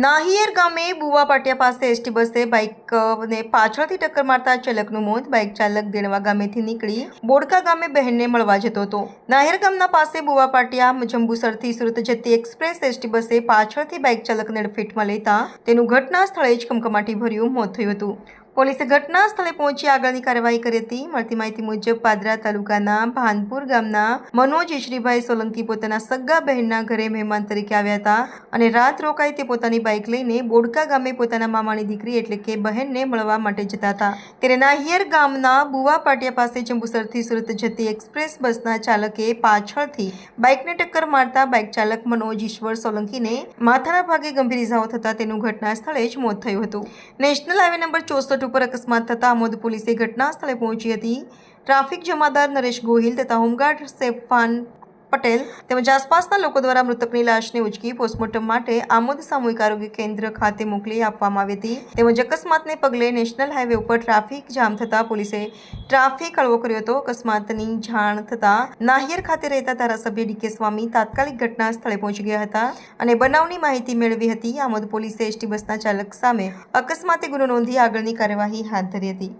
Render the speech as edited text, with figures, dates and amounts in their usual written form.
નાહિયેર ગામે બુવા પાટિયા પાસે એસટી બસે બાઇકને પાછળથી ટક્કર મારતા ચાલકનું મોત। બાઇક ચાલક દેણવા ગામેથી નીકળી બોડકા ગામે બહેનને મળવા જતો હતો। નાહિયેર ગામના પાસે બુવા પાટિયા જંબુસરથી સુરત જતી એક્સપ્રેસ એસટી બસે પાછળથી બાઇક ચાલકને અડફેટમાં લેતા તેનું ઘટના સ્થળે જ કમકમાટીભર્યું મોત થયું હતું। પોલીસે ઘટના સ્થળે પહોંચી આગળની કાર્યવાહી કરી હતી। મળતી માહિતી મુજબ પાદરા તાલુકાના ભાનપુર ગામના મનોજ ઈશરીભાઈ સોલંકી પોતાના સગા બહેનના ઘરે મહેમાન તરીકે આવ્યા હતા અને રાત રોકાઈ તે પોતાની બાઇક લઈને બોડકા ગામે પોતાના મામાની દીકરી એટલે કે બહેનને મળવા માટે જતા હતા। ત્યારે નાહિયેર ગામના બુવા પાટિયા પાસે જંબુસરથી સુરત જતી એક્સપ્રેસ બસના ચાલકે પાછળથી બાઇકને ટક્કર મારતા બાઇક ચાલક મનોજ ઈશ્વર સોલંકીને માથાના ભાગે ગંભીર ઇજાઓ થતા તેનું ઘટના સ્થળે જ મોત થયું હતું। નેશનલ હાઈવે નંબર 64 ઉપર અકસ્માત થતા આમોદ પોલીસે ઘટના સ્થળે પહોંચી હતી। ટ્રાફિક જમાદાર નરેશ ગોહિલ તથા હોમગાર્ડ સેફાન પટેલ તેમજ આસપાસના લોકો દ્વારા મૃતકની લાશને ઉચકી પોસ્ટમોર્ટમ માટે આમોદ સામૂહિક આરોગ્ય કેન્દ્ર ખાતે મોકલી આપવામાં આવી હતી। તેમજ અકસ્માતને પગલે નેશનલ હાઈવે ઉપર ટ્રાફિક જામ થતા પોલીસે ટ્રાફિક હળવો કર્યો હતો। અકસ્માતની જાણ થતા નાહિયેર ખાતે રહેતા ધારાસભ્ય ડી.કે. સ્વામી તાત્કાલિક ઘટના સ્થળે પહોંચી ગયા હતા અને બનાવની માહિતી મેળવી હતી। આમોદ પોલીસે એસટી બસના ચાલક સામે અકસ્માતે ગુનો નોંધી આગળની કાર્યવાહી હાથ ધરી હતી।